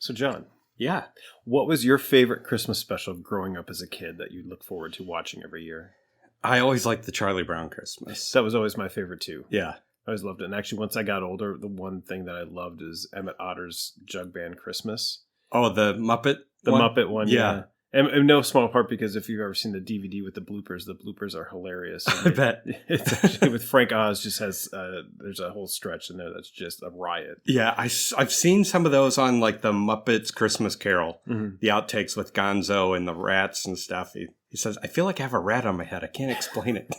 So, John, Yeah. what was your favorite Christmas special growing up as a kid that you look forward to watching every year? I always liked the Charlie Brown Christmas. That was always my favorite, too. Yeah. I always loved it. And actually, once I got older, the one thing that I loved is Emmett Otter's Jug Band Christmas. Oh, the Muppet Muppet one, yeah. yeah. And in no small part because if you've ever seen the DVD with the bloopers are hilarious. I bet. It's actually with Frank Oz just has, there's a whole stretch in there that's just a riot. Yeah, I've seen some of those on like the Muppets Christmas Carol, the outtakes with Gonzo and the rats and stuff. He says, I feel like I have a rat on my head. I can't explain it.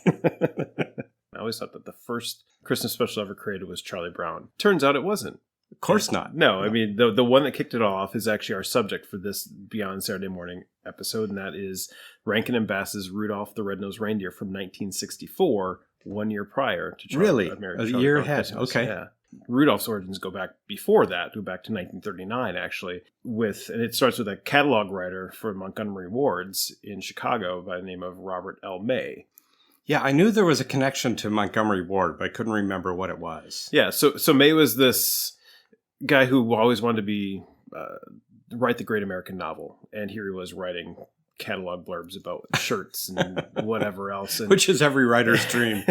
I always thought that the first Christmas special ever created was Charlie Brown. Turns out it wasn't. Of course not. No, I mean, the one that kicked it off is actually our subject for this Beyond Saturday Morning episode, and that is Rankin and Bass's Rudolph the Red-Nosed Reindeer from 1964, 1 year prior to Really? American A Charlie year Brown ahead. Christmas. Okay. Yeah. Rudolph's origins go back before that, go back to 1939, actually, and it starts with a catalog writer for Montgomery Ward's in Chicago by the name of Robert L. May. Yeah, I knew there was a connection to Montgomery Ward, but I couldn't remember what it was. Yeah, so May was this guy who always wanted to be write the great American novel, and here he was writing catalog blurbs about shirts and whatever else, Which is every writer's dream.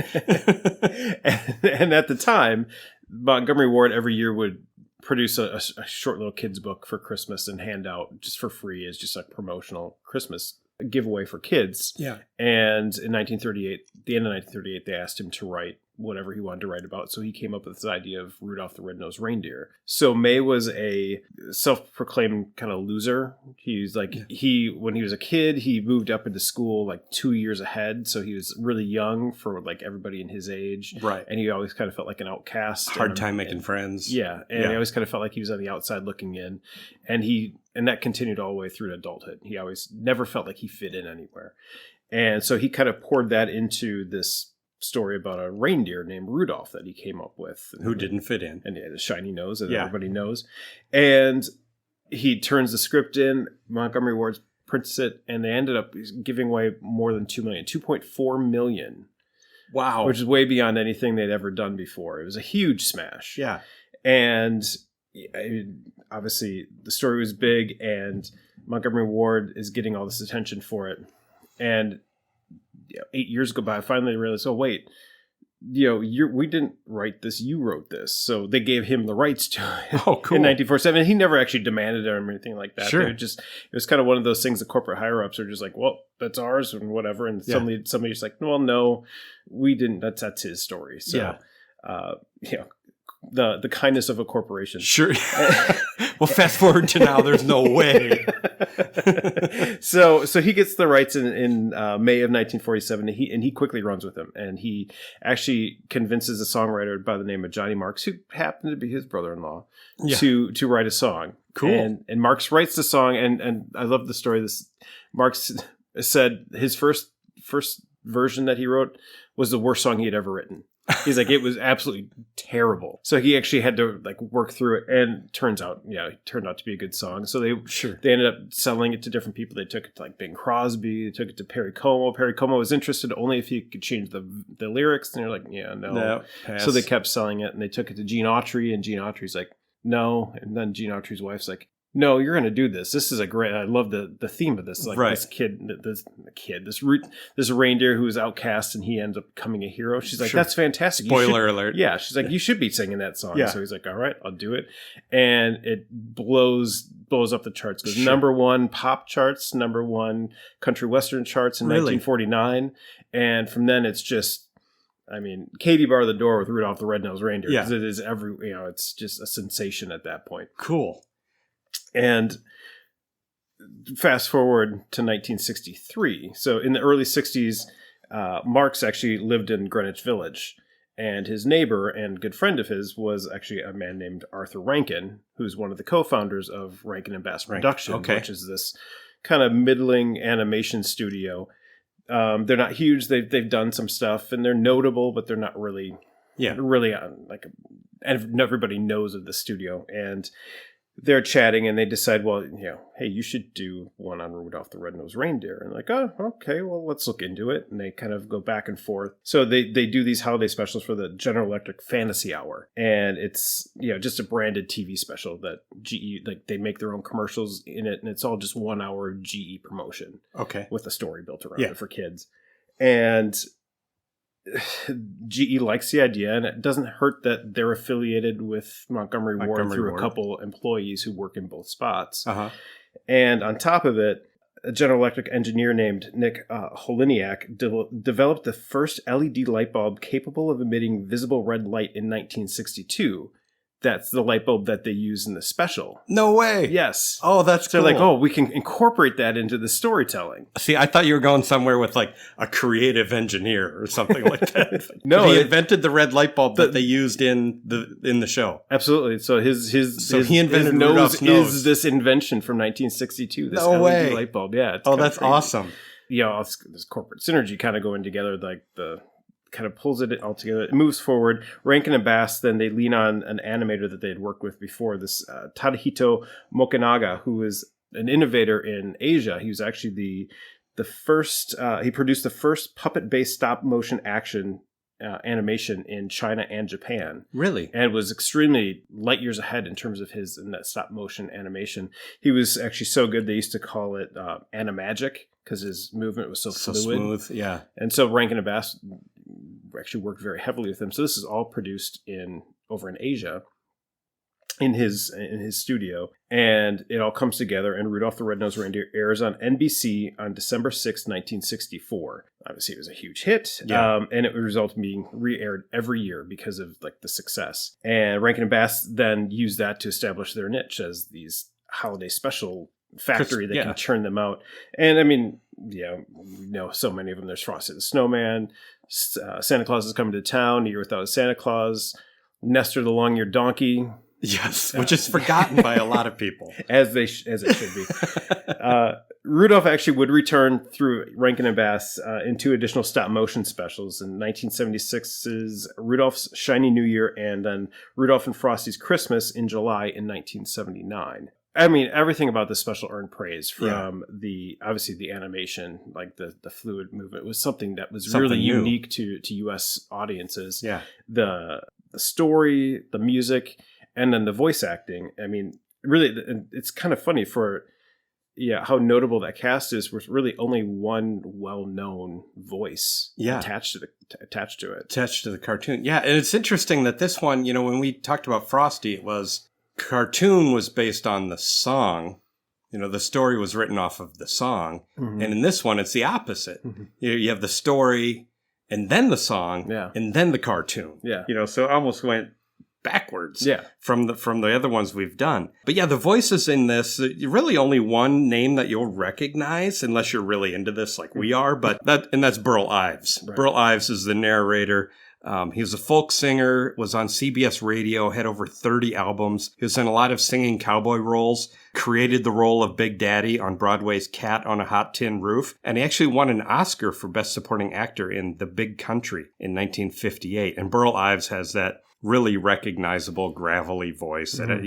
and at the time, Montgomery Ward every year would produce a short little kids book for Christmas and hand out just for free as just like promotional Christmas giveaway for kids. Yeah. And in 1938, the end of 1938, they asked him to write whatever he wanted to write about. So he came up with this idea of Rudolph the Red-Nosed Reindeer. So May was a self-proclaimed kind of loser. He was like, when he was a kid, he moved up into school like 2 years ahead. So he was really young for like everybody in his age. Right. And he always kind of felt like an outcast. Hard time making friends. Yeah. And he always kind of felt like he was on the outside looking in. And that continued all the way through to adulthood. He always never felt like he fit in anywhere. And so he kind of poured that into this story about a reindeer named Rudolph that he came up with. Who didn't fit in. And he had a shiny nose, as everybody knows. And he turns the script in, Montgomery Ward prints it, and they ended up giving away more than $2 million, $2.4 million. Wow. Which is way beyond anything they'd ever done before. It was a huge smash. Yeah. And obviously the story was big, and Montgomery Ward is getting all this attention for it. And 8 years go by, I finally realized, oh, wait, we didn't write this, you wrote this. So they gave him the rights to it Oh, cool. in 1947. He never actually demanded it or anything like that. Sure. It was kind of one of those things, the corporate higher-ups are just like, well, that's ours and whatever. And somebody's like, well, no, we didn't. That's his story. So, the kindness of a corporation. Sure. Well, fast forward to now, there's no way. So he gets the rights in May of 1947, and he quickly runs with them. And he actually convinces a songwriter by the name of Johnny Marks, who happened to be his brother-in-law, to write a song. Cool. And Marks writes the song, and I love the story. Marks said his first version that he wrote was the worst song he had ever written. He's like, it was absolutely terrible. So he actually had to like work through it, and it turned out to be a good song. So they ended up selling it to different people. They took it to like Bing Crosby. They took it to Perry Como. Perry Como was interested only if he could change the lyrics, and they're like, no. Pass. So they kept selling it, and they took it to Gene Autry, and Gene Autry's like, no. And then Gene Autry's wife's like, no, you're going to do this. This is a great. I love the theme of this. Like this reindeer who is outcast, and he ends up becoming a hero. She's like, that's fantastic. Spoiler alert. Yeah, she's like, you should be singing that song. Yeah. So he's like, all right, I'll do it, and it blows up the charts. Goes number one pop charts, number one country western charts in 1949, and from then it's just. I mean, Katie bar the door with Rudolph the Red-Nosed Reindeer. Yeah. It is it's just a sensation at that point. Cool. And fast forward to 1963. So in the early 60s, Marks actually lived in Greenwich Village. And his neighbor and good friend of his was actually a man named Arthur Rankin, who's one of the co-founders of Rankin and Bass Productions, which is this kind of middling animation studio. They're not huge. They've done some stuff, and they're notable, but they're not really, and everybody knows of the studio. And they're chatting and they decide, well, hey, you should do one on Rudolph the Red-Nosed Reindeer. And like, oh, okay, well, let's look into it. And they kind of go back and forth. So they do these holiday specials for the General Electric Fantasy Hour. And it's, just a branded TV special that GE, like they make their own commercials in it. And it's all just 1 hour GE promotion. Okay. With a story built around it for kids. And GE likes the idea, and it doesn't hurt that they're affiliated with Montgomery Ward through a couple employees who work in both spots. Uh-huh. And on top of it, a General Electric engineer named Nick Holiniak developed the first LED light bulb capable of emitting visible red light in 1962. That's the light bulb that they use in the special. No way. Yes. Oh, that's cool. They're like, we can incorporate that into the storytelling. See, I thought you were going somewhere with like a creative engineer or something like that. No, he invented the red light bulb that they used in the show. Absolutely. So he invented nose Rudolph's nose. Is this invention from 1962? This no LED way. light bulb. Yeah. That's crazy. Awesome. This corporate synergy kind of going together, like the kind of pulls it all together. It moves forward. Rankin and Bass, then they lean on an animator that they had worked with before, this Tadahito Mokunaga, who is an innovator in Asia. He was actually the first, he produced the first puppet-based stop-motion action animation in China and Japan. Really? And was extremely light years ahead in terms of in that stop-motion animation. He was actually so good, they used to call it animagic because his movement was so fluid. Smooth, yeah. And so Rankin and Bass actually worked very heavily with him. So this is all produced over in Asia in his studio, and it all comes together. And Rudolph the Red-Nosed Reindeer airs on NBC on December 6th, 1964. Obviously, it was a huge hit, and it would result in being re-aired every year because of like the success. And Rankin and Bass then used that to establish their niche as these holiday special factory that can churn them out. And I mean, we know so many of them. There's Frosty the Snowman, Santa Claus is Coming to Town, A Year Without a Santa Claus, Nestor the Long-Eared Donkey. Yes, which is forgotten by a lot of people. As it should be. Rudolph actually would return through Rankin and Bass in 2 additional stop-motion specials in 1976's Rudolph's Shiny New Year and then Rudolph and Frosty's Christmas in July in 1979. I mean, everything about this special earned praise from obviously the animation, like the fluid movement was something that was really unique to U.S. audiences. Yeah. The story, the music, and then the voice acting. I mean, really, it's kind of funny for how notable that cast is with really only one well-known voice attached to it. Attached to the cartoon. Yeah, and it's interesting that this one, when we talked about Frosty, it was cartoon was based on the song. The story was written off of the song. Mm-hmm. And in this one, it's the opposite. Mm-hmm. You have the story and then the song and then the cartoon. Yeah. So it almost went backwards from the other ones we've done. But the voices in this, really only one name that you'll recognize unless you're really into this like we are, that's Burl Ives. Right. Burl Ives is the narrator. He was a folk singer, was on CBS radio, had over 30 albums. He was in a lot of singing cowboy roles, created the role of Big Daddy on Broadway's Cat on a Hot Tin Roof, and he actually won an Oscar for Best Supporting Actor in The Big Country in 1958. And Burl Ives has that really recognizable gravelly voice that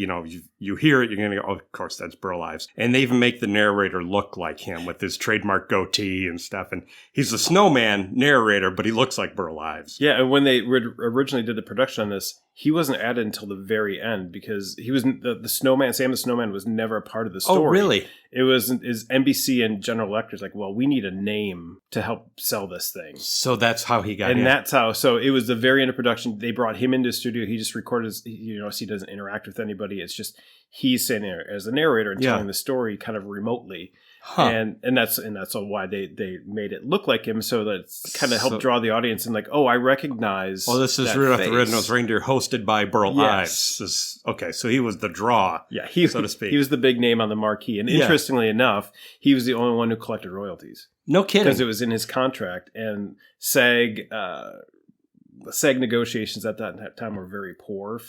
you hear it, you're gonna go, oh, of course that's Burl Ives. And they even make the narrator look like him with his trademark goatee and stuff. And he's the snowman narrator, but he looks like Burl Ives. Yeah, and when they originally did the production on this, he wasn't added until the very end because he was the snowman. Sam the Snowman was never a part of the story. Oh, really? It was NBC and General Electric's like, well, we need a name to help sell this thing. So that's how he got in. And that's how. So it was the very end of production. They brought him into the studio. He just recorded. So he doesn't interact with anybody. It's just he's sitting there as the narrator and telling the story kind of remotely. Huh. And that's why they made it look like him, so that it's kind of helped draw the audience and like, oh, I recognize. Well, this is Rudolph the Red-Nosed Reindeer, hosted by Burl Ives. Okay, so he was the draw, so to speak. He was the big name on the marquee, and interestingly enough, he was the only one who collected royalties. No kidding, because it was in his contract, and SAG negotiations at that time were very poor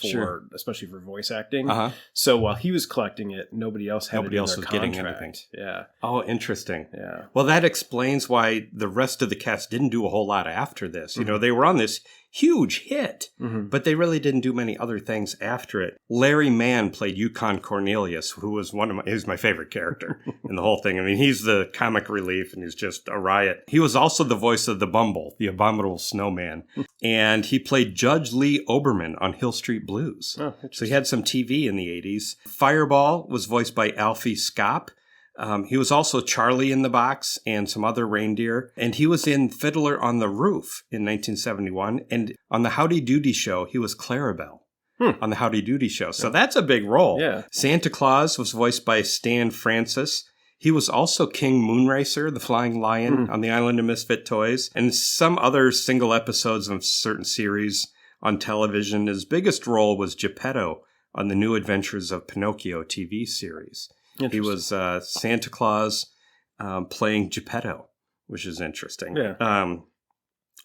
especially for voice acting. Uh-huh. So while he was collecting it, nobody else was getting anything. Yeah. Oh, interesting. Yeah. Well, that explains why the rest of the cast didn't do a whole lot after this. Mm-hmm. They were on this huge hit, but they really didn't do many other things after it. Larry Mann played Yukon Cornelius, who was he's my favorite character in the whole thing. I mean, he's the comic relief, and he's just a riot. He was also the voice of the Bumble, the abominable snowman, and he played Judge Lee Oberman on Hill Street Blues. Oh, so he had some TV in the 80s. Fireball was voiced by Alfie Scopp. He was also Charlie in the Box and some other reindeer. And he was in Fiddler on the Roof in 1971. And on the Howdy Doody Show, he was Clarabelle on the Howdy Doody Show. So that's a big role. Yeah. Santa Claus was voiced by Stan Francis. He was also King Moonracer, the flying lion on the Island of Misfit Toys. And some other single episodes of certain series on television. His biggest role was Geppetto on the New Adventures of Pinocchio TV series. He was Santa Claus playing Geppetto, which is interesting. Yeah.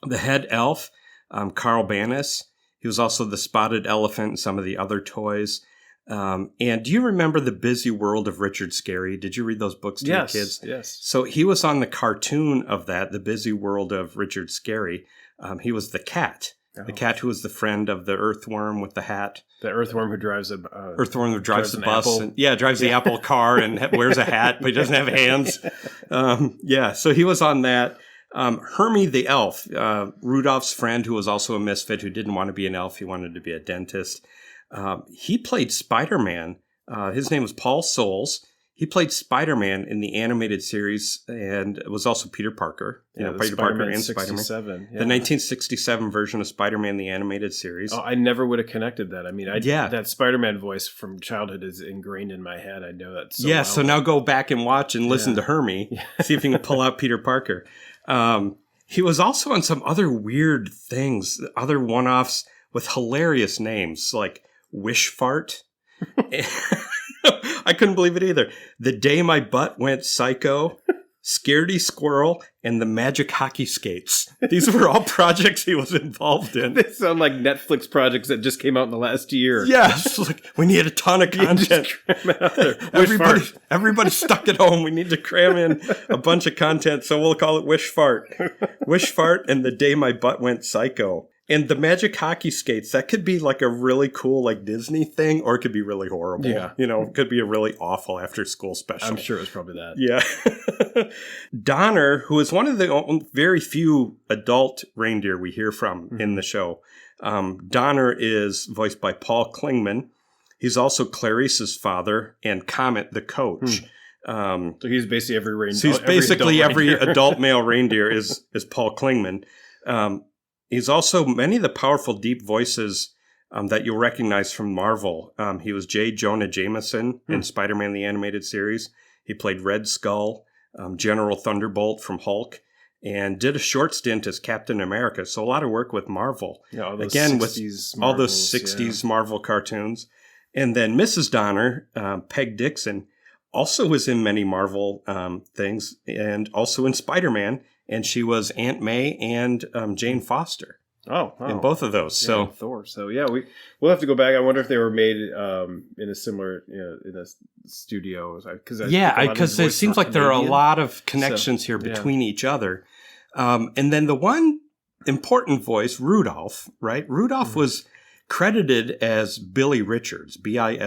The head elf, Carl Banas. He was also the spotted elephant and some of the other toys. And do you remember The Busy World of Richard Scarry? Did you read those books to your kids? Yes. So he was on the cartoon of that, The Busy World of Richard Scarry. He was the cat. The cat who was the friend of the earthworm with the hat. The earthworm who drives the bus. And, drives the Apple car and wears a hat, but he doesn't have hands. So he was on that. Hermie the elf, Rudolph's friend who was also a misfit who didn't want to be an elf. He wanted to be a dentist. He played Spider-Man. His name was Paul Soules. He played Spider-Man in the animated series and was also Peter Parker. Peter Parker and Spider-Man. The 1967 version of Spider-Man, the animated series. Oh, I never would have connected that. I mean, that Spider-Man voice from childhood is ingrained in my head. I know that so well. So now go back and watch and listen to Hermie. See if you can pull out Peter Parker. He was also on some other weird things, other one-offs with hilarious names like Wish Fart. I couldn't believe it either. The Day My Butt Went Psycho, Scaredy Squirrel, and the Magic Hockey Skates. These were all projects he was involved in. They sound like Netflix projects that just came out in the last year. It's like we need a ton of content. Everybody's stuck at home. We need to cram in a bunch of content, so we'll call it Wish Fart. Wish Fart and The Day My Butt Went Psycho. And the Magic Hockey Skates, that could be like a really cool like Disney thing, or it could be really horrible. Yeah. It could be a really awful after-school special. I'm sure it was probably that. Yeah. Donner, who is one of the very few adult reindeer we hear from in the show. Donner is voiced by Paul Klingman. He's also Clarice's father and Comet the coach. So he's basically every reindeer. So he's basically every adult male reindeer is Paul Klingman. He's also many of the powerful, deep voices that you'll recognize from Marvel. He was J. Jonah Jameson in Spider-Man the Animated Series. He played Red Skull, General Thunderbolt from Hulk, and did a short stint as Captain America. So a lot of work with Marvel. Yeah, all those again, 60s with all those 60s Marvel cartoons. And then Mrs. Donner, Peg Dixon, also was in many Marvel things and also in Spider-Man. And she was Aunt May and Jane Foster. Oh, wow. In both of those. So Thor. So we'll have to go back. I wonder if they were made in a similar in a studio. Because it seems like there are a lot of connections here between each other. And then the one important voice, Rudolph, right? Rudolph was credited as Billy Richards, Billy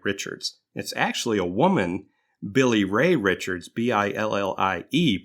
Richards. It's actually a woman, Billy Ray Richards, Billie,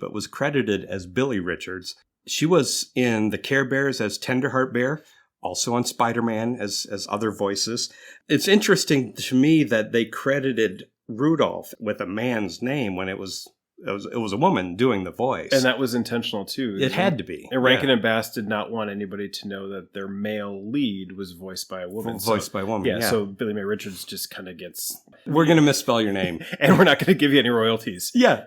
but was credited as Billy Richards. She was in the Care Bears as Tenderheart Bear, also on Spider-Man as other voices. It's interesting to me that they credited Rudolph with a man's name when it was a woman doing the voice. And that was intentional too. It had to be. And Rankin and Bass did not want anybody to know that their male lead was voiced by a woman. So Billy May Richards just kind of gets... We're going to misspell your name. And we're not going to give you any royalties. Yeah.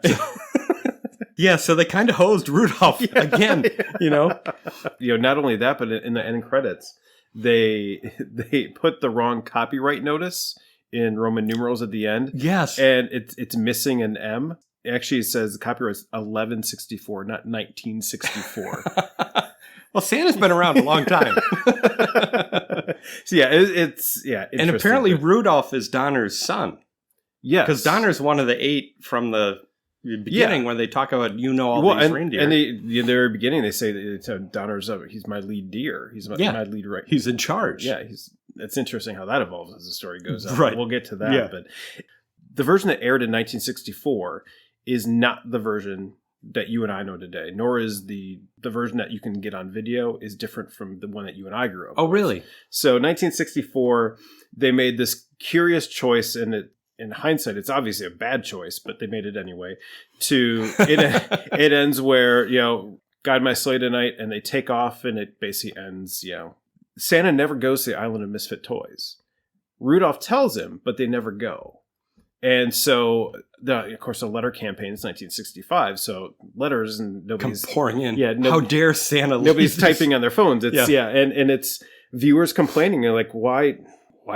So they kind of hosed Rudolph again, Not only that, but in the end credits, they put the wrong copyright notice in Roman numerals at the end. Yes. And it's missing an M. Actually, it says the copyright is 1164, not 1964. Well, Santa's been around a long time. So it's and apparently Rudolph is Donner's son. Yeah, because Donner's one of the 8 from the beginning when they talk about these reindeer. And in the very beginning they say that Donner's he's my lead deer. He's my lead right. He's in charge. Yeah, it's interesting how that evolves as the story goes on. Right. We'll get to that. Yeah. But the version that aired in 1964 is not the version that you and I know today, nor is the version that you can get on video is different from the one that you and I grew up with. Really? So 1964, they made this curious choice, and in hindsight, it's obviously a bad choice, but they made it anyway. It ends where, guide my sleigh tonight, and they take off, and it basically ends, Santa never goes to the Island of Misfit Toys. Rudolph tells him, but they never go. And so, of course, the letter campaign is 1965. So letters and nobody's pouring in. Yeah, how dare Santa? Nobody's typing on their phones. It's and it's viewers complaining. They're like, why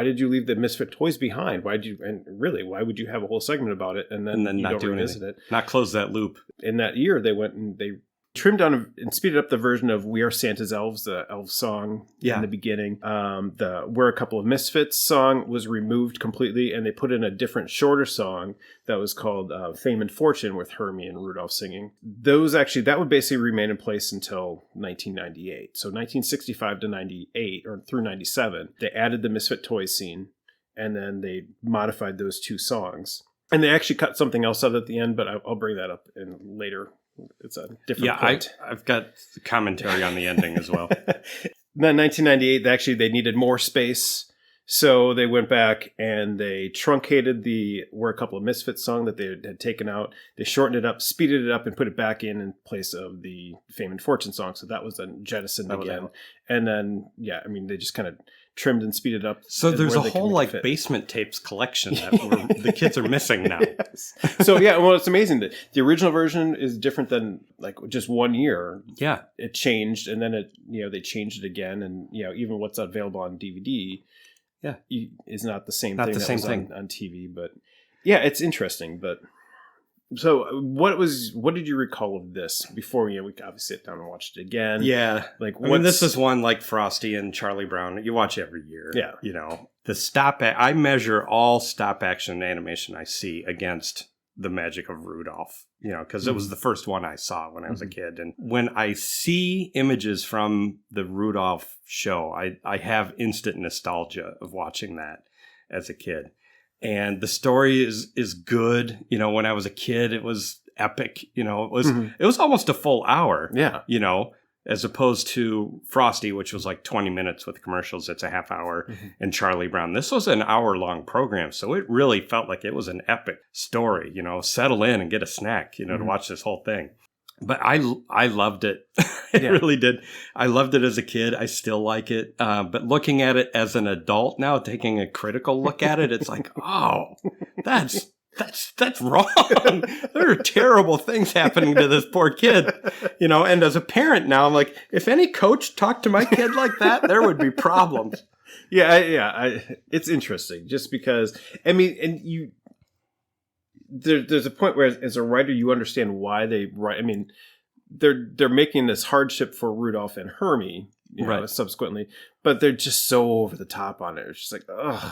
did you leave the Misfit Toys behind? Why would you have a whole segment about it and then you not don't do revisit anything. it? Not close that loop. In that year, they went and they trimmed down and speeded up the version of "We Are Santa's Elves," the elf song in the beginning. The "We're a Couple of Misfits" song was removed completely, and they put in a different, shorter song that was called "Fame and Fortune" with Hermie and Rudolph singing. That would basically remain in place until 1998. So 1965 to 98 or through 97, they added the Misfit Toys scene, and then they modified those two songs. And they actually cut something else out at the end, but I'll bring that up in later. It's a different point. I've got commentary on the ending as well. Then 1998, they needed more space. So they went back and they truncated the "We're a Couple of Misfits" song that they had taken out. They shortened it up, speeded it up, and put it back in place of the "Fame and Fortune" song. So that was then jettisoned again. And then, they just kind of trimmed and speeded up. So there's a whole basement tapes collection that the kids are missing now. Yes. So it's amazing that the original version is different than just 1 year. Yeah, it changed, and then they changed it again, and even what's available on DVD, is not the same thing on TV. But it's interesting. But so what did you recall of this before we obviously sit down and watched it again? Yeah. This is one like Frosty and Charlie Brown. You watch every year. Yeah. I measure all stop action animation I see against the magic of Rudolph, because it was the first one I saw when I was a kid. And when I see images from the Rudolph show, I have instant nostalgia of watching that as a kid. And the story is good. When I was a kid, it was epic. It was almost a full hour. Yeah. As opposed to Frosty, which was like 20 minutes with commercials. It's a half hour. And Charlie Brown. This was an hour-long program. So it really felt like it was an epic story. Settle in and get a snack, to watch this whole thing. But I loved it. I really did. I loved it as a kid. I still like it. But looking at it as an adult now, taking a critical look at it, it's like, oh, that's wrong. There are terrible things happening to this poor kid, and as a parent now, I'm like, if any coach talked to my kid like that, there would be problems. It's interesting just because, there's a point where as a writer, you understand why they write. They're making this hardship for Rudolph and Hermie, subsequently, but they're just so over the top on it. It's just like,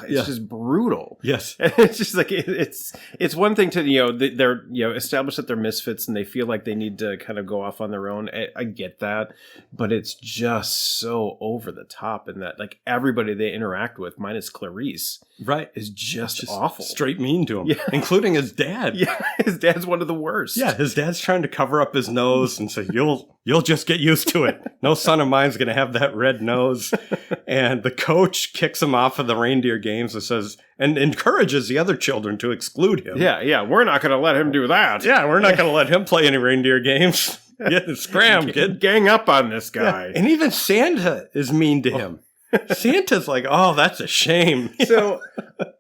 it's just brutal. Yes. And it's just like, it's one thing to, they're, established that they're misfits and they feel like they need to kind of go off on their own. I get that, but it's just so over the top, and that everybody they interact with, minus Clarice, is just awful. Straight mean to him, including his dad. Yeah. His dad's one of the worst. Yeah. His dad's trying to cover up his nose and say, you'll just get used to it. No son of mine's going to have that red nose. And the coach kicks him off of the reindeer games and says, and encourages the other children to exclude him. Yeah. We're not going to let him do that. Yeah, we're not going to let him play any reindeer games. Scram, kid. Gang up on this guy. Yeah. And even Santa is mean to him. Santa's like, oh, that's a shame. So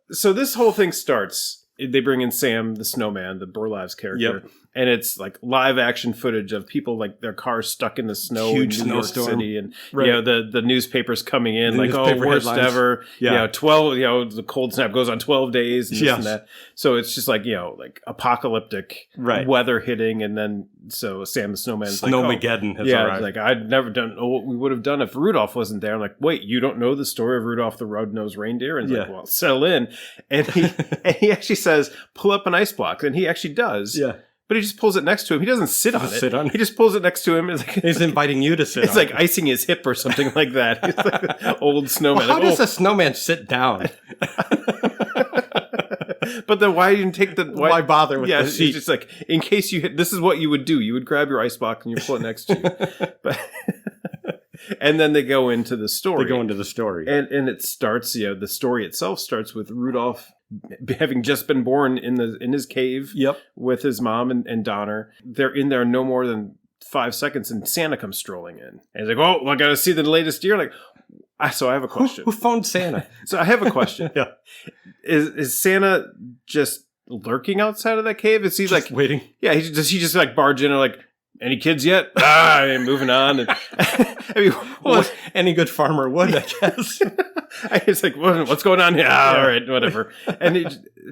this whole thing starts. They bring in Sam the Snowman, the Burlav's character. Yep. And it's live action footage of people their cars stuck in the snow Huge in New York snowstorm. City, and the newspapers coming in worst headlines. ever. 12. The cold snap goes on 12 days and this and that. So it's just apocalyptic weather hitting, and then so Sam the Snowman's Snowmageddon has arrived. I'd never done what we would have done if Rudolph wasn't there. I'm like, wait, you don't know the story of Rudolph the Red-Nosed Reindeer? And he's well, settle in. And he actually says, pull up an ice block, and he actually does. Yeah. But he just pulls it next to him. He doesn't sit on it. He just pulls it next to him. It's like, he's inviting you to sit on it. It's like icing his hip or something like that. He's like an old snowman. Well, how does a snowman sit down? But then why didn't take the... Why bother with the seat? It's just like, in case you hit... This is what you would do. You would grab your icebox and you pull it next to you. But... And then they go into the story. And it starts, the story itself starts with Rudolph having just been born in his cave with his mom and Donner. They're in there no more than 5 seconds and Santa comes strolling in. And he's like, oh, I got to see the latest deer. Like, so I have a question. Who phoned Santa? So I have a question. Yeah. Is Santa just lurking outside of that cave? Is he just like waiting? Yeah. Does he just like barge in and like, any kids yet? Moving on. And, any good farmer would, I guess. It's like, what's going on here? All right, whatever.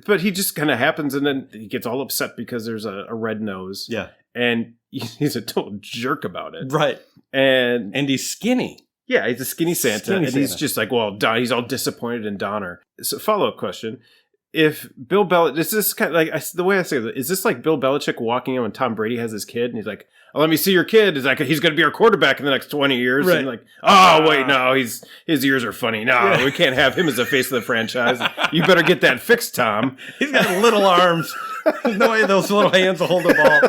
But he just kind of happens, and then he gets all upset because there's a red nose. Yeah. And he's a total jerk about it. Right. And he's skinny. Yeah, he's a skinny Santa. He's just like, well, he's all disappointed in Donner. So follow-up question. If Bill Belichick, is this kind of like, the way I say it, is this like Bill Belichick walking in when Tom Brady has his kid and he's like, oh, let me see your kid. Is like, he's going to be our quarterback in the next 20 years. Right. And like, oh, wait, no, his ears are funny. No, we can't have him as the face of the franchise. You better get that fixed, Tom. He's got little arms. There's no way those little hands will hold the ball.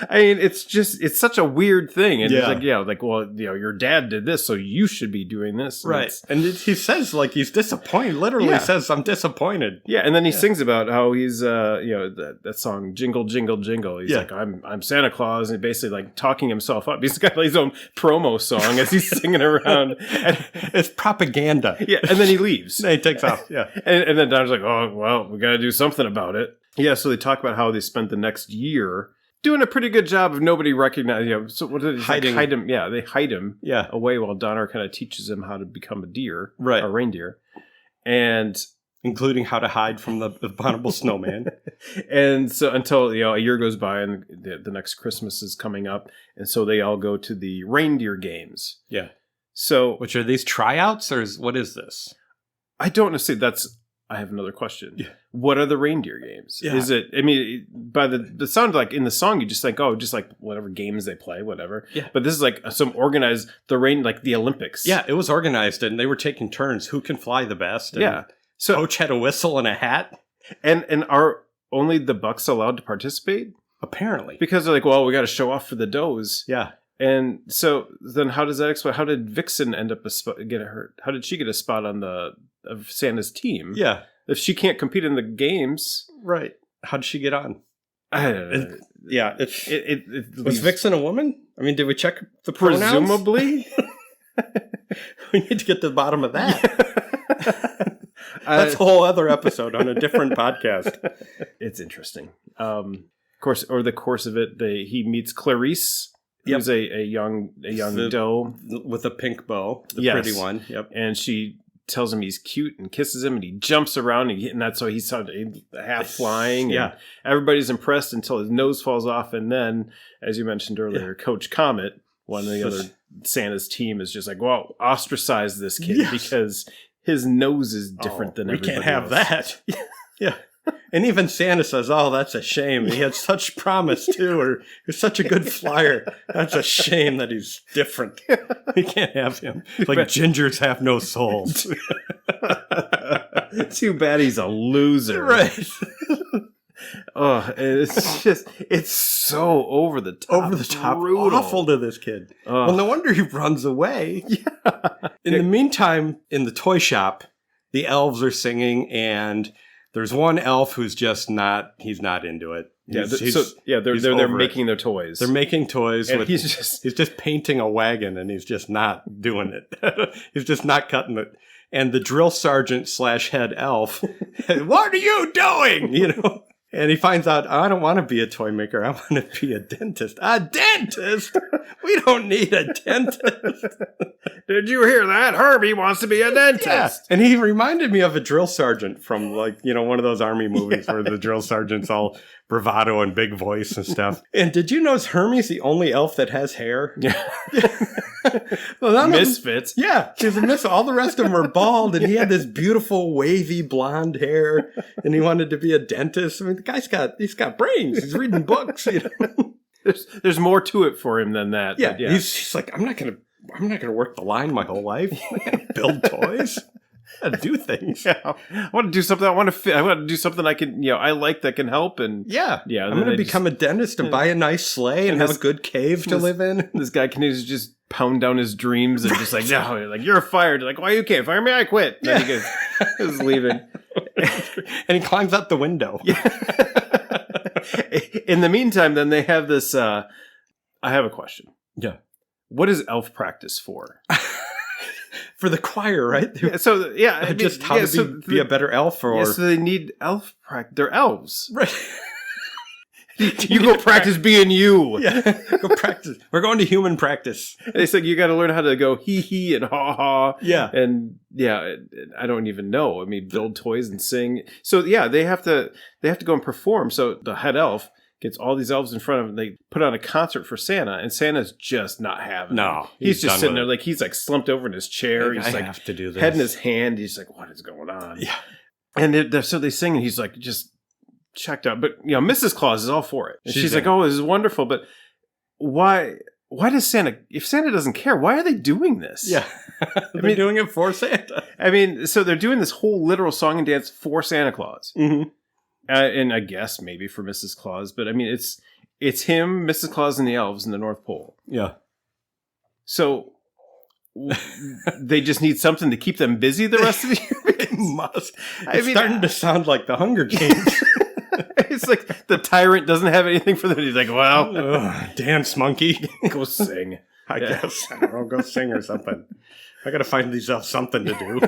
I mean, it's such a weird thing. And it's like, well, your dad did this, so you should be doing this. Right. And he says, like, he's disappointed. Literally says, I'm disappointed. Yeah. And then he sings about how he's, that song, Jingle, Jingle, Jingle. He's like, I'm Santa Claus. And basically, like, talking himself up. He's got his own promo song as he's singing around. And it's propaganda. Yeah. And then he leaves. Then he takes off. Yeah. And then Don's like, oh, well, we got to do something about it. Yeah. So they talk about how they spent the next year doing a pretty good job of nobody recognizing. So what did hiding? Hide him. Yeah, they hide him. Away while Donner kind of teaches him how to become a deer, right? A reindeer, and including how to hide from the abominable snowman. And so until a year goes by and the next Christmas is coming up, and so they all go to the reindeer games. Yeah. So which are these tryouts or what is this? I don't know. See, I have another question. Yeah. What are the reindeer games? Yeah. Is it, I mean, by the sound, like in the song, you just think, oh, just like whatever games they play, whatever. Yeah. But this is like some organized, like the Olympics. Yeah, it was organized and they were taking turns. Who can fly the best? And So coach had a whistle and a hat. And are only the Bucks allowed to participate? Apparently. Because they're like, well, we got to show off for the does. Yeah. And so then how does that explain? How did Vixen end up get hurt? How did she get a spot on of Santa's team? Yeah. If she can't compete in the games. Right. How did she get on? I don't know. Was Vixen a woman? I mean, did we check the pronouns? Presumably. We need to get to the bottom of that. That's a whole other episode on a different podcast. It's interesting. Of course, over the course of it, he meets Clarice. Who's a young doe with a pink bow, the pretty one. Yep. And she tells him he's cute and kisses him, and he jumps around, and that's why he's half flying. Yeah. And everybody's impressed until his nose falls off, and then, as you mentioned earlier, Coach Comet, one of the other Santa's team, is just like, well, ostracize this kid because his nose is different than everybody else. We can't have that. Yeah. And even Santa says, oh, that's a shame. He had such promise, too, or he was such a good flyer. That's a shame that he's different. We can't have him. Like gingers have no souls. Too bad he's a loser. Right. Oh, it's so over the top, brutal. Awful to this kid. Well, no wonder he runs away. Yeah. In the meantime, in the toy shop, the elves are singing, and there's one elf who's just he's not into it. They're making their toys. They're making toys. And he's just painting a wagon, and he's just not doing it. He's just not cutting it. And the drill sergeant / head elf, what are you doing? And he finds out, I don't want to be a toy maker. I want to be a dentist. A dentist? We don't need a dentist. Did you hear that? Herbie wants to be a dentist. Yeah. And he reminded me of a drill sergeant from one of those army movies where the drill sergeant's all bravado and big voice and stuff. And did you notice Hermie's the only elf that has hair? Yeah. Well, misfits. Yeah, he was a misfit. All the rest of them were bald, and he had this beautiful wavy blonde hair, and he wanted to be a dentist. I mean, he's got brains. He's reading books. There's more to it for him than that. Yeah, he's like, I'm not gonna work the line my whole life. I can't build toys. I gotta do things. Yeah. I want to do something. I want to do something I can, I like that can help. And yeah. I'm going to become a dentist and buy a nice sleigh and have a good cave to live in. This guy can just pound down his dreams and just like, no, like, you're fired. Like, why you can't fire me? I quit. And then he goes, he's leaving. And he climbs out the window. Yeah. In the meantime, then they have this, I have a question. Yeah. What is elf practice for? For the choir, right? Yeah, so, yeah. Just how to be a better elf? Or... Yeah, so they need elf practice. They're elves. Right. You go practice being you. Yeah, go practice. We're going to human practice. And it's like, you got to learn how to go hee and ha. Yeah. And yeah, I don't even know. I mean, build toys and sing. So yeah, they have to go and perform. So the head elf gets all these elves in front of him. They put on a concert for Santa, and Santa's just not having it. No. He's just sitting there like he's like slumped over in his chair. He's like, have to do this. Head in his hand. He's like, what is going on? Yeah. And so they sing, and he's like, just checked out. But Mrs. Claus is all for it. And she's like, oh, this is wonderful. But why does Santa, if Santa doesn't care, why are they doing this? Yeah. They're doing it for Santa. I mean, so they're doing this whole literal song and dance for Santa Claus. Mm-hmm. And I guess maybe for Mrs. Claus, but I mean, it's him, Mrs. Claus, and the elves in the North Pole. Yeah. So they just need something to keep them busy the rest of the year. It must. It's starting to sound like the Hunger Games. It's like the tyrant doesn't have anything for them. He's like, well, dance monkey, go sing. I guess. I don't know, go sing or something. I got to find these elves something to do.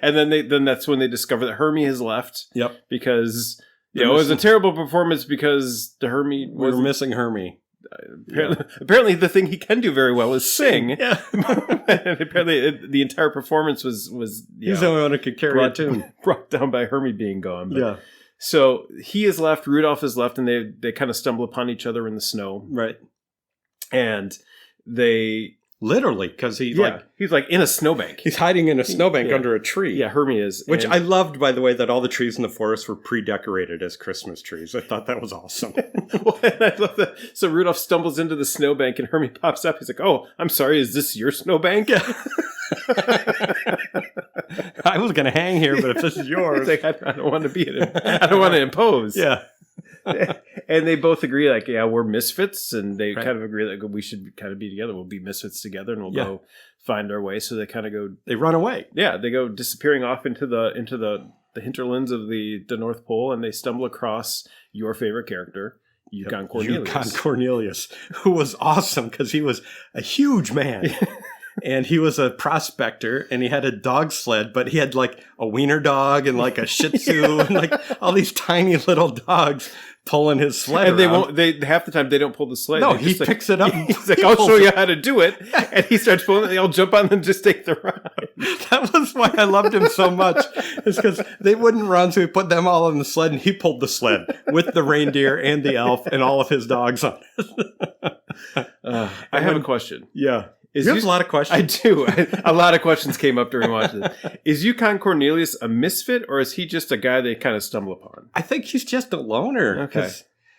And then that's when they discover that Hermie has left. Yep. Because it was a terrible performance because the Hermie was missing Hermie. Apparently the thing he can do very well is sing. Yeah. And apparently the entire performance was he's the only one who could carry a tune. Brought down by Hermie being gone. But, yeah. So he is left, Rudolph is left, and they kind of stumble upon each other in the snow. Right. And they... Literally, because he's like in a snowbank. He's hiding in a snowbank under a tree. Yeah, Hermie is. Which I loved, by the way, that all the trees in the forest were pre-decorated as Christmas trees. I thought that was awesome. Well, and I love that. So Rudolph stumbles into the snowbank and Hermie pops up. He's like, oh, I'm sorry, is this your snowbank? Yeah. I was going to hang here, but if this is yours. Like, I don't want to I don't want to impose. Yeah. And they both agree, like, yeah, we're misfits, and they kind of agree that we should kind of be together. We'll be misfits together, and we'll go find our way. So they kind of go. They run away. Yeah, they go disappearing off into the hinterlands of the North Pole, and they stumble across your favorite character, Yukon Cornelius. Yukon Cornelius, who was awesome because he was a huge man. And he was a prospector, and he had a dog sled, but he had like a wiener dog and like a Shih Tzu and like all these tiny little dogs pulling his sled. And they half the time they don't pull the sled. No, he picks it up. He's like, I'll show you how to do it. And he starts pulling it. They all jump on and just take the ride. That was why I loved him so much. It's because they wouldn't run, so he put them all on the sled, and he pulled the sled with the reindeer and the elf and all of his dogs on it. I have a question. Yeah. You have a lot of questions. I do. A lot of questions came up during watching this. Is Yukon Cornelius a misfit, or is he just a guy they kind of stumble upon? I think he's just a loner. Okay.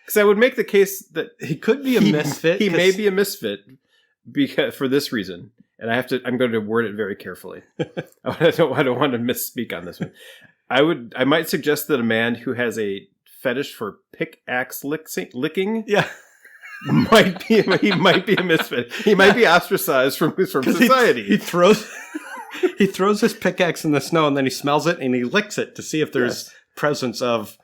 Because I would make the case that he could be a misfit. He may be a misfit because for this reason, and I'm going to word it very carefully. I don't want to misspeak on this one. I might suggest that a man who has a fetish for pickaxe licking. Yeah. He might be a misfit. He might be ostracized from society. He throws his pickaxe in the snow, and then he smells it and he licks it to see if there's presence of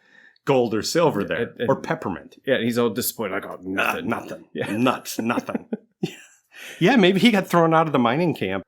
gold or silver there, or peppermint. Yeah, and he's all disappointed. Like, oh, nothing. Nothing. Yeah. Nuts, nothing. Yeah, maybe he got thrown out of the mining camp.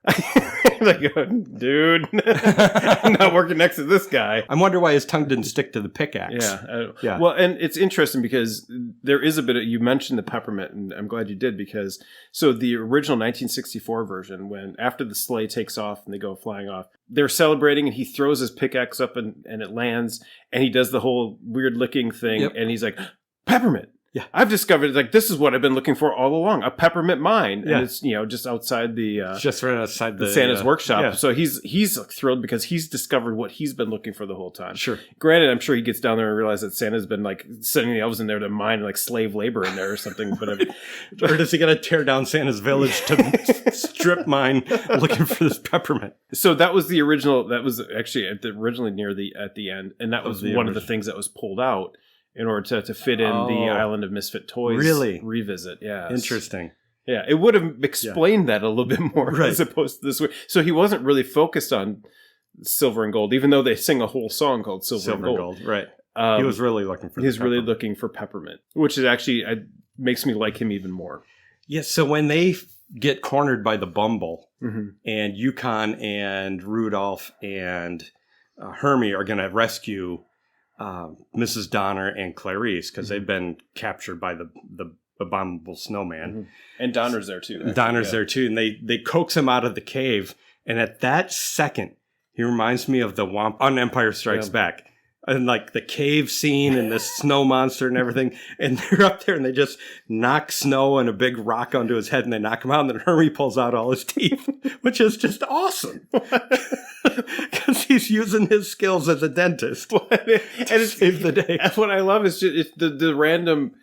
Like, dude, I'm not working next to this guy. I wonder why his tongue didn't stick to the pickaxe. Yeah. Well, and it's interesting because there is a bit of, you mentioned the peppermint, and I'm glad you did, because so the original 1964 version, when after the sleigh takes off and they go flying off, they're celebrating, and he throws his pickaxe up and it lands, and he does the whole weird licking thing, and he's like, peppermint. Yeah. I've discovered, like, this is what I've been looking for all along, a peppermint mine. Yeah. And it's, just outside the... just right outside the Santa's workshop. Yeah. So he's thrilled because he's discovered what he's been looking for the whole time. Sure. Granted, I'm sure he gets down there and realizes that Santa's been, like, sending the elves in there to mine, like, slave labor in there or something. But or does he got to tear down Santa's village to strip mine looking for this peppermint? So that was the original. That was actually originally at the end. And that was one of the things that was pulled out in order to fit in the Island of Misfit Toys revisit. Yeah. Interesting. Yeah. It would have explained that a little bit more as opposed to this way. So he wasn't really focused on silver and gold, even though they sing a whole song called Silver and Gold. Right. He was really looking for really looking for peppermint, which is actually makes me like him even more. Yes. So when they get cornered by the Bumble and Yukon and Rudolph and Hermie are going to rescue Mrs. Donner and Clarice because they've been captured by the abominable snowman. And Donner's there too. Actually, Donner's there too. And they coax him out of the cave. And at that second, he reminds me of the Womp on Empire Strikes Back. And like the cave scene and the snow monster and everything. And they're up there and they just knock snow and a big rock onto his head and they knock him out. And then Hermie pulls out all his teeth, which is just awesome. Because he's using his skills as a dentist to save the day. What I love is just the random...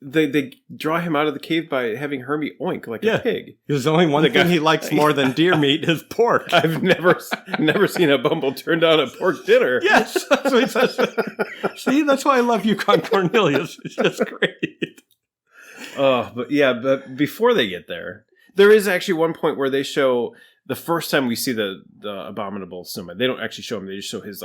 They draw him out of the cave by having Hermie oink like a pig. There's only one thing he likes more than deer meat is pork. I've never seen a Bumble turn down a pork dinner. Yes, that's what he says. See, that's why I love Yukon Cornelius. It's just great. But before they get there is actually one point where they show the first time we see the abominable snowman. They don't actually show him; they just show his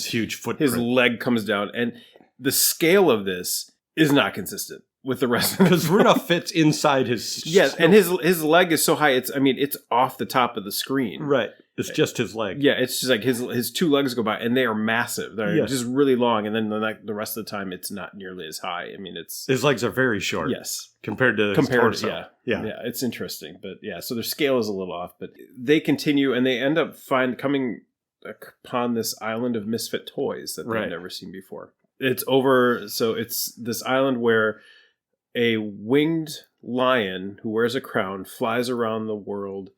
huge footprint. His leg comes down, and the scale of this is not consistent with the rest of it. Because Rudolph fits inside his... Yes, and his leg is so high, it's off the top of the screen. Right. It's just his leg. Yeah, it's just like his two legs go by, and they are massive. They're just really long, and then the rest of the time, it's not nearly as high. I mean, his legs are very short. Yes. Compared to his torso. Yeah, it's interesting. But yeah, so their scale is a little off. But they continue, and they end up coming upon this island of misfit toys that they've never seen before. It's over. So it's this island where a winged lion who wears a crown flies around the world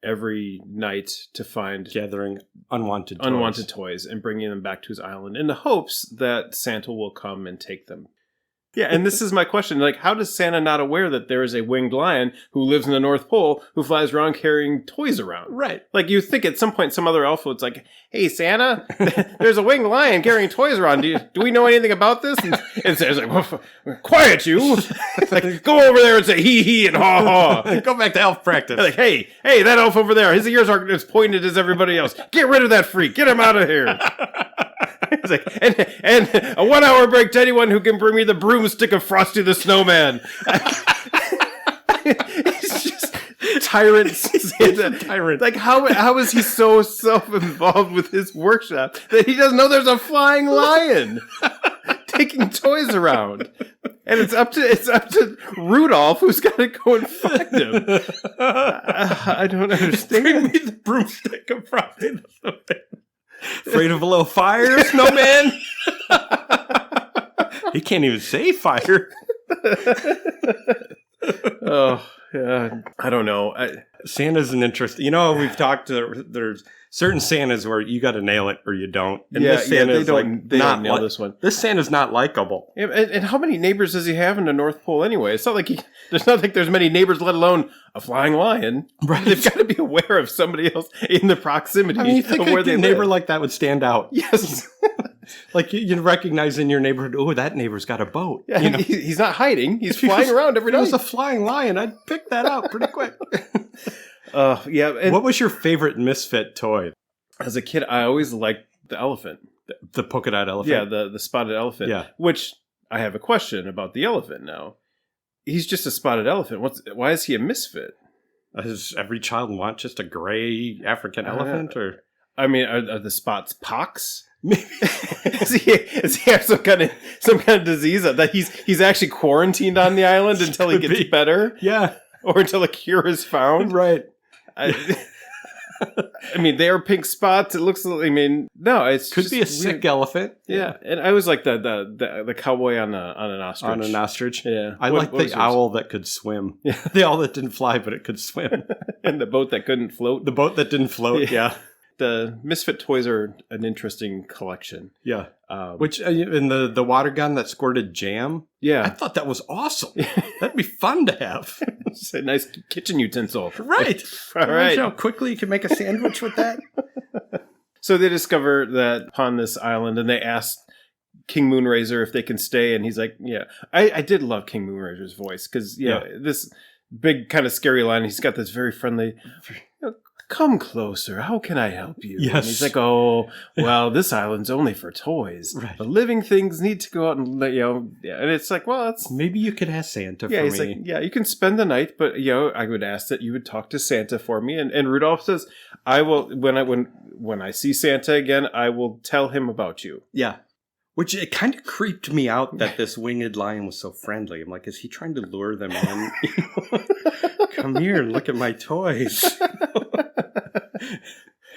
every night to find gathering unwanted toys and bringing them back to his island in the hopes that Santa will come and take them. Yeah, and this is my question. Like, how does Santa not aware that there is a winged lion who lives in the North Pole who flies around carrying toys around? Right. Like, you think at some point some other elf would like, hey, Santa, there's a winged lion carrying toys around. Do we know anything about this? And Santa's like, well, quiet you. Like, go over there and say hee and ha ha. Go back to elf practice. Like, hey, that elf over there, his ears aren't as pointed as everybody else. Get rid of that freak. Get him out of here. It's like, and a 1 hour break to anyone who can bring me the broomstick of Frosty the Snowman. He's just tyrant. He's a tyrant. Like, how is he so self-involved with his workshop that he doesn't know there's a flying lion taking toys around? And it's up to Rudolph, who's got to go and find him. I don't understand. Bring me the broomstick of Frosty the Snowman. Afraid of a little fire, snowman? He can't even say fire. Oh, yeah. I don't know. Santa's an interest. We've talked to, there's certain Santas where you got to nail it or you don't. And this Santa they don't nail this one. This Santa's not likable. Yeah, and how many neighbors does he have in the North Pole anyway? It's not like there's many neighbors, let alone a flying lion. Right. They've got to be aware of somebody else in the proximity. I mean, you think of where a neighbor like that would stand out? Yes. Like you recognize in your neighborhood, oh, that neighbor's got a boat. Yeah, he's not hiding. He's flying around every night. If it was a flying lion, I'd pick that out pretty quick. Yeah. And what was your favorite misfit toy? As a kid, I always liked the elephant. The polka dot elephant? Yeah, the spotted elephant. Yeah. Which I have a question about the elephant now. He's just a spotted elephant. Why is he a misfit? Does every child want just a gray African elephant? Or I mean, are the spots pox? Does he have some kind of disease that he's actually quarantined on the island until he gets better? Yeah. Or until a cure is found? Right. I mean, they are pink spots. It looks. I mean, no, it's could be a sick elephant. Yeah, and I was like the cowboy on an ostrich. On an ostrich. Yeah, I like the owl that could swim. Yeah. The owl that didn't fly, but it could swim. And the boat that couldn't float. The boat that didn't float. Yeah. The Misfit toys are an interesting collection. Yeah. Which, in the water gun that squirted jam. Yeah. I thought that was awesome. That'd be fun to have. It's a nice kitchen utensil. Right. All right. You know how quickly you can make a sandwich with that? So they discover that upon this island, and they ask King Moonrazer if they can stay, and he's like, yeah. I did love King Moonrazer's voice, because, this big kind of scary line, he's got this very friendly... Come closer. How can I help you? Yes. And he's like, oh, well, this island's only for toys. Right. The living things need to go out and, and it's like, well, it's... Maybe you could ask Santa for me. He's like, yeah, you can spend the night, but, I would ask that you would talk to Santa for me. And Rudolph says, I will, when I see Santa again, I will tell him about you. Yeah. Which it kind of creeped me out that this winged lion was so friendly. I'm like, is he trying to lure them in? Come here and look at my toys.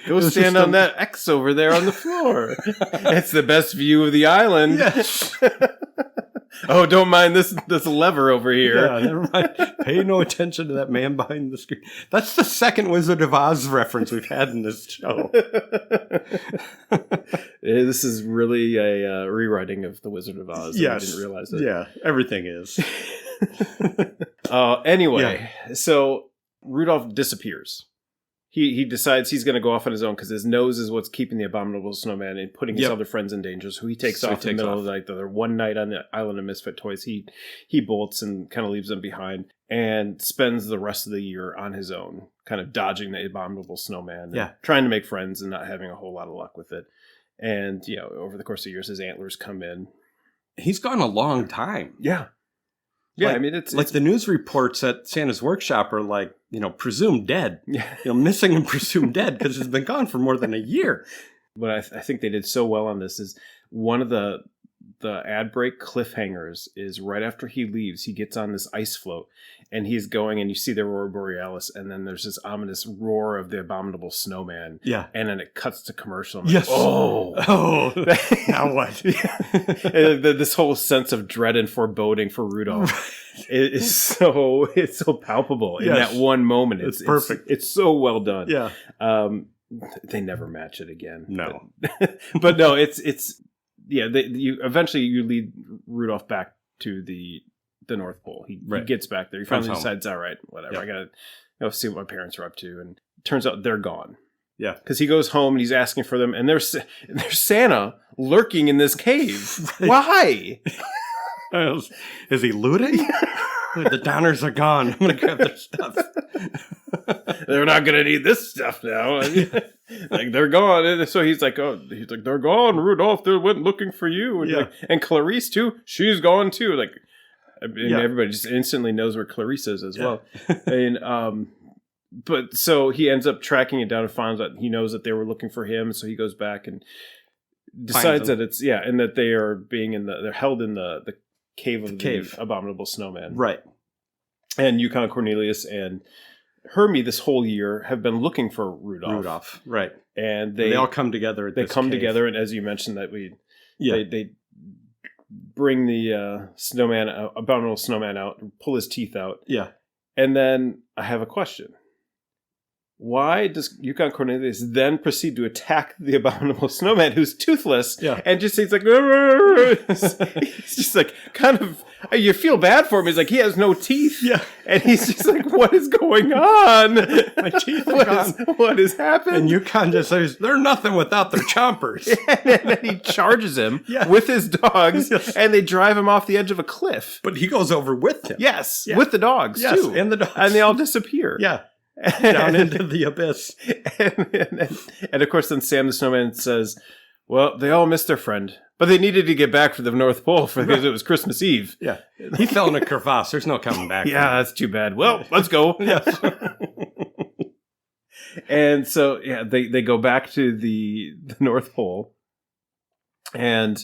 Go stand on that X over there on the floor. It's the best view of the island. Yes. Oh, don't mind this lever over here. Yeah, never mind. Pay no attention to that man behind the screen. That's the second Wizard of Oz reference we've had in this show. This is really a rewriting of the Wizard of Oz. Yes. I didn't realize it. Yeah, everything is. Anyway, so Rudolph disappears. He decides he's going to go off on his own because his nose is what's keeping the abominable snowman and putting his other friends in danger. So he takes off in the middle of the night. They're one night on the island of Misfit Toys. He bolts and kind of leaves them behind and spends the rest of the year on his own, kind of dodging the abominable snowman. Yeah. Trying to make friends and not having a whole lot of luck with it. And, over the course of years, his antlers come in. He's gone a long time. Yeah. Yeah, like, I mean, it's the news reports at Santa's workshop are like, presumed dead. Yeah. Missing and presumed dead because he's been gone for more than a year. What I think they did so well on this is one of the ad break cliffhangers is right after he leaves, he gets on this ice float and he's going and you see the Aurora Borealis and then there's this ominous roar of the abominable snowman. Yeah. And then it cuts to commercial. Yes. Like, oh. Now what? This whole sense of dread and foreboding for Rudolph is so palpable in that one moment. It's perfect. It's so well done. Yeah. They never match it again. No. But no, it's eventually you lead Rudolph back to the North Pole. He gets back there. He finally decides, all right, whatever. I gotta go see what my parents are up to. And it turns out they're gone. Yeah, because he goes home and he's asking for them, and there's Santa lurking in this cave. Why? Is he looting? The Donners are gone. I'm gonna grab their stuff. They're not gonna need this stuff now. Like they're gone, and so he's like, they're gone, Rudolph. They went looking for you, and, and Clarice too. She's gone too. Like, everybody just instantly knows where Clarice is as well. And but so he ends up tracking it down and finds out he knows that they were looking for him. So he goes back and decides that it's and that they are they're held in the cave of the abominable snowman. Right. And Yukon Cornelius and Hermie this whole year have been looking for Rudolph. Right. And they all come together. They come together, and as you mentioned, that they bring the abominable snowman out, pull his teeth out. Yeah. And then I have a question. Why does Yukon Cornelius then proceed to attack the abominable snowman who's toothless? Yeah. And just he's like, he's just like kind of, you feel bad for him. He's like, he has no teeth. Yeah. And he's just like, what is going on? My teeth are gone. What has happened? And Yukon just says, they're nothing without their chompers. And then he charges him with his dogs, and they drive him off the edge of a cliff. But he goes over with him. Yes, with the dogs, too. And the dogs. And they all disappear. Yeah. Down into the abyss. And of course, then Sam the Snowman says, well, they all missed their friend, but they needed to get back for the North Pole because it was Christmas Eve. Yeah. He fell in a crevasse. There's no coming back. Yeah, that's too bad. Well, let's go. Yes. And so, they go back to the North Pole. And,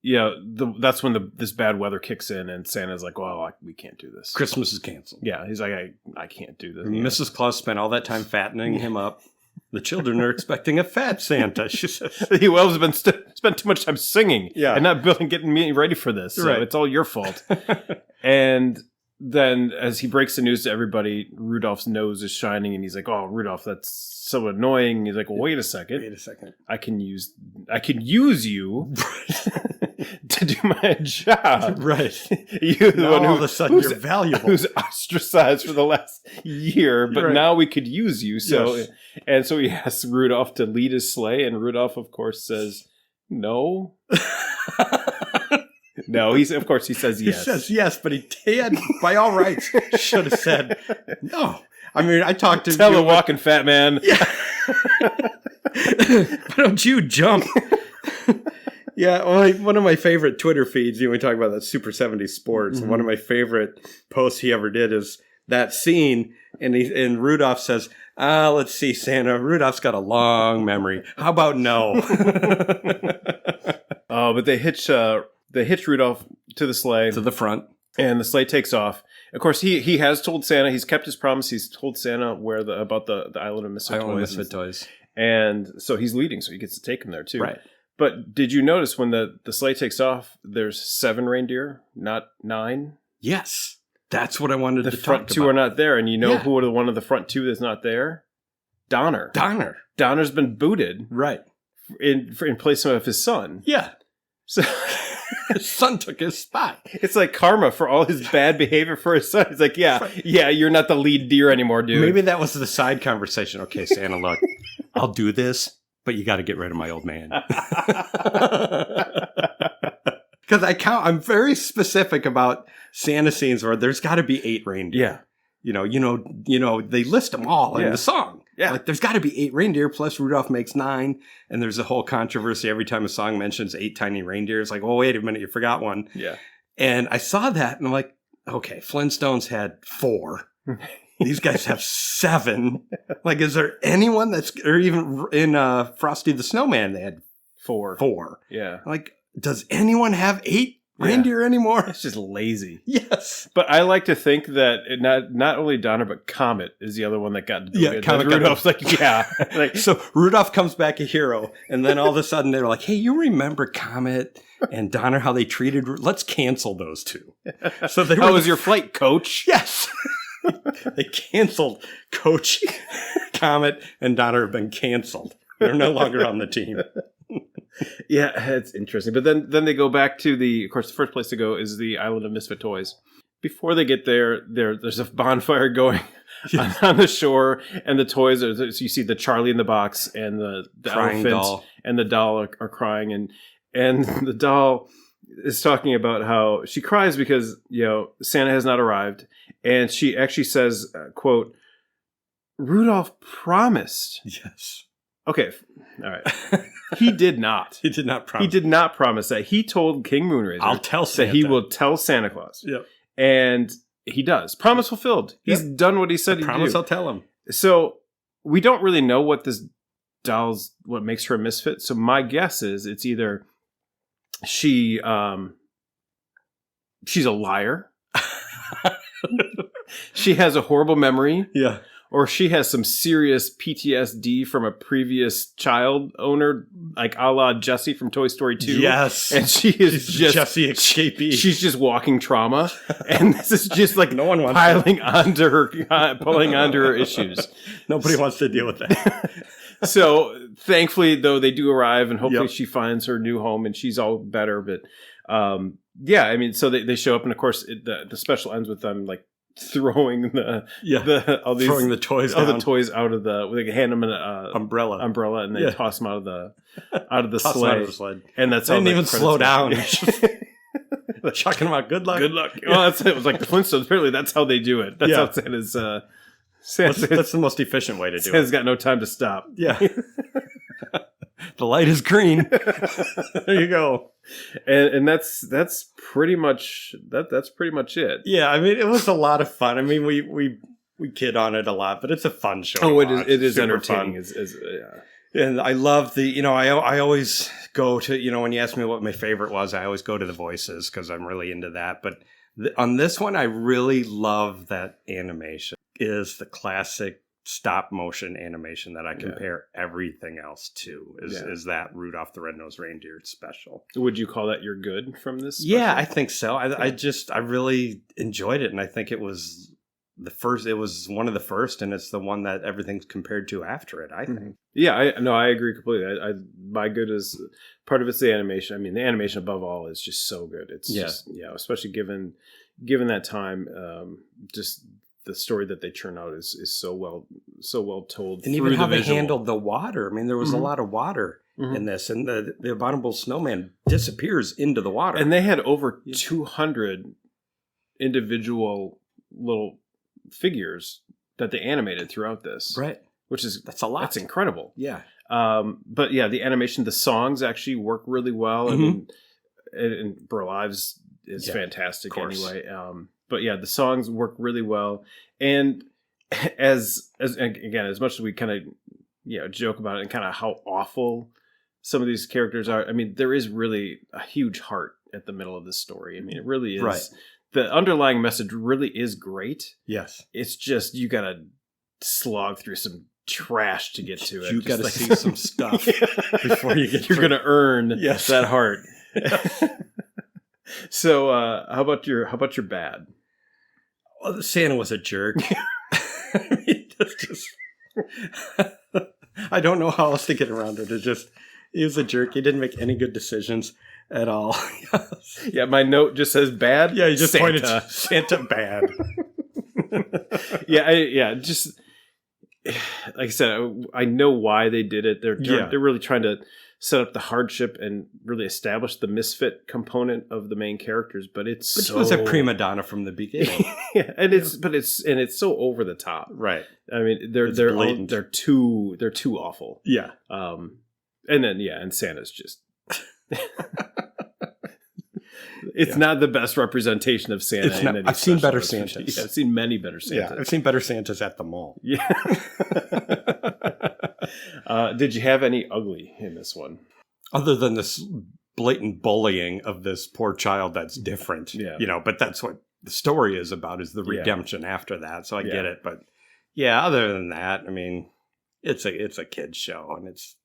that's when this bad weather kicks in, and Santa's like, well, we can't do this. Christmas is canceled. Yeah, he's like, I can't do this. Mrs. Claus spent all that time fattening him up. The children are expecting a fat Santa, she says. You elves have been spent too much time singing and not getting me ready for this. So it's all your fault. And then as he breaks the news to everybody, Rudolph's nose is shining and he's like, oh, Rudolph, that's so annoying. He's like, well, wait a second. I can use you to do my job. Right. You, the one all of a sudden you're valuable. Who's ostracized for the last year, but now we could use you. So, and so he asks Rudolph to lead his sleigh, and Rudolph, of course, says no. No, he says yes. He says yes, but he had, by all rights, should have said no. I mean, I talked to Tell a walking fat man. Yeah. Why don't you jump? Yeah, well, one of my favorite Twitter feeds, we talk about that Super 70s sports, and one of my favorite posts he ever did is that scene, and Rudolph says, let's see, Santa, Rudolph's got a long memory. How about no? Oh, but they hitch Rudolph to the sleigh. To the front. And the sleigh takes off. Of course, he has told Santa, he's kept his promise, he's told Santa about the Island of Misfit Toys. And so he's leading, so he gets to take him there too. Right. But did you notice when the sleigh takes off, there's 7 reindeer, not 9? Yes. That's what I wanted to talk about. The front 2 are not there, and you know who are the one of the front 2 that's not there? Donner. Donner's been booted. Right. In place of his son. Yeah. So his son took his spot. It's like karma for all his bad behavior for his son. He's like, yeah, you're not the lead deer anymore, dude. Maybe that was the side conversation. Okay, Santa, look, I'll do this, but you got to get rid of my old man. Because I'm very specific about Santa scenes where there's got to be 8 reindeer. Yeah. They list them all in the song. Yeah. Like, there's got to be 8 reindeer, plus Rudolph makes 9. And there's a whole controversy every time a song mentions 8 tiny reindeer. It's like, oh, wait a minute, you forgot one. Yeah. And I saw that, and I'm like, okay, Flintstones had 4. These guys have 7. Like, is there anyone or even in Frosty the Snowman, they had 4. Yeah. Like, does anyone have 8 reindeer anymore? It's just lazy. Yes. But I like to think that not only Donner, but Comet is the other one that got Comet. Rudolph's like, like, so Rudolph comes back a hero, and then all of a sudden they're like, hey, you remember Comet and Donner, how they treated, let's cancel those 2. So how was your flight, coach? Yes. They canceled Coach. Comet and Donner have been canceled. They're no longer on the team. Yeah, it's interesting. But then they go back to of course, the first place to go is the Island of Misfit Toys. Before they get there's a bonfire going on the shore, and the toys so you see the Charlie in the box and the elephant doll. And the doll are crying, and the doll is talking about how she cries because Santa has not arrived, and she actually says, quote, Rudolph promised. Yes. Okay, all right. He did not. He did not promise. He did not promise that. He told King Moonracer, I'll tell Santa. That he will tell Santa Claus. Yep. And he does. Promise fulfilled. He's done what he said he'd do. Promise I'll tell him. So we don't really know what this what makes her a misfit. So my guess is it's either she's a liar. She has a horrible memory. Yeah. Or she has some serious PTSD from a previous child owner, like a la Jessie from Toy Story 2. Yes. And she's just Jessie escapee. She's just walking trauma. And this is just like no one wants pulling onto her issues. Nobody wants to deal with that. So thankfully, though, they do arrive, and hopefully she finds her new home and she's all better. But so they show up, and of course the special ends with them like throwing throwing the toys down. The toys out of they hand them an umbrella, and they toss them out of the sleigh. And that's they didn't even slow down. Chucking them out. Good luck. Well, it was like the Flintstones. Apparently, that's how they do it. That's how Santa's. That's the most efficient way to do it. Santa's got no time to stop. Yeah. The light is green. There you go. And that's pretty much that's pretty much it. Yeah, I mean, it was a lot of fun. I mean, we kid on it a lot, but it's a fun show. Oh, it is entertaining. And I love I always go to, when you ask me what my favorite was, I always go to the voices because I'm really into that. But on this one, I really love that animation. Is the classic stop motion animation that I compare everything else to is that Rudolph the Red-Nosed Reindeer special. Would you call that your good from this special? Yeah, I think so. I really enjoyed it, and I think it was one of the first, and it's the one that everything's compared to after it, I think. Mm-hmm. Yeah, I agree completely. My good is part of it's the animation. I mean, the animation above all is just so good. It's just, especially given that time, just the story that they churn out is so well told. And even how they handled the water. I mean, there was a lot of water in this, and the abominable snowman disappears into the water. And they had over 200 individual little figures that they animated throughout this. Right. That's a lot. That's incredible. Yeah. But yeah, the animation, the songs actually work really well. I mean, and Burl Ives is fantastic anyway. But yeah, the songs work really well. And as much as we kind of joke about it and kind of how awful some of these characters are, I mean, there is really a huge heart at the middle of this story. I mean, it really is. Right. The underlying message really is great. Yes. It's just you got to slog through some trash to get to it. You got to see some stuff before you get. You're going to earn that heart. So, how about your bad? Well, Santa was a jerk. I mean, I don't know how else to get around it. He was a jerk. He didn't make any good decisions at all. Yeah, my note just says bad. Yeah, he just pointed to Santa bad. Just like I said, I know why they did it. They're really trying to set up the hardship and really establish the misfit component of the main characters, but it was a prima donna from the beginning. It's so over the top, right? I mean, they're too awful. Yeah. And Santa's just it's not the best representation of Santa. It's not, I've seen better Santas. Yeah, I've seen many better Santas. Yeah, I've seen better Santas at the mall. Yeah. Did you have any ugly in this one? Other than this blatant bullying of this poor child that's different. Yeah. But that's what the story is about, is the redemption after that. So I get it. But yeah, other than that, I mean, it's a kid's show, and it's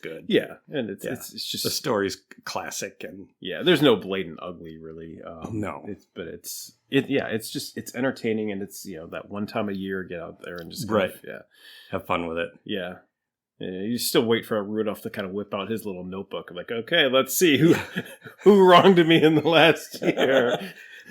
good. Yeah. And it's just the story's classic, and there's no blatant ugly really. No. It's entertaining, and it's that one time a year, get out there and just have fun with it. Yeah. You still wait for Rudolph to kind of whip out his little notebook. I'm like, okay, let's see who wronged me in the last year.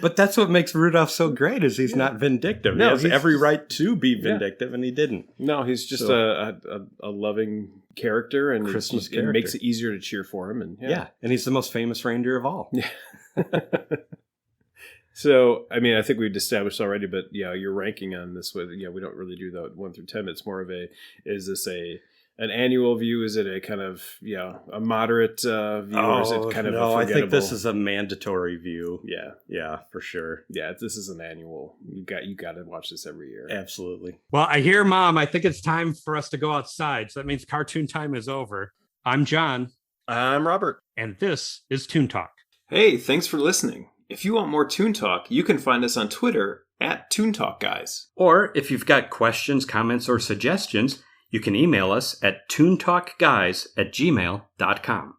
But that's what makes Rudolph so great, is he's not vindictive. No, he has every right to be vindictive, and he didn't. No, he's just a loving character, and Christmas character. It makes it easier to cheer for him. And and he's the most famous reindeer of all. Yeah. So, I mean, I think we've established already, but your ranking on this, we don't really do that 1 through 10. It's more of is this an annual view? Is it a kind of a moderate view, or is it kind of a forgettable? I think this is a mandatory view. Yeah, for sure. Yeah, this is an annual. You got to watch this every year. Absolutely. Well, I hear, Mom. I think it's time for us to go outside. So that means cartoon time is over. I'm John. I'm Robert, and this is Toon Talk. Hey, thanks for listening. If you want more Toon Talk, you can find us on Twitter @ToonTalkGuys. Or if you've got questions, comments, or suggestions, you can email us at toontalkguys@gmail.com.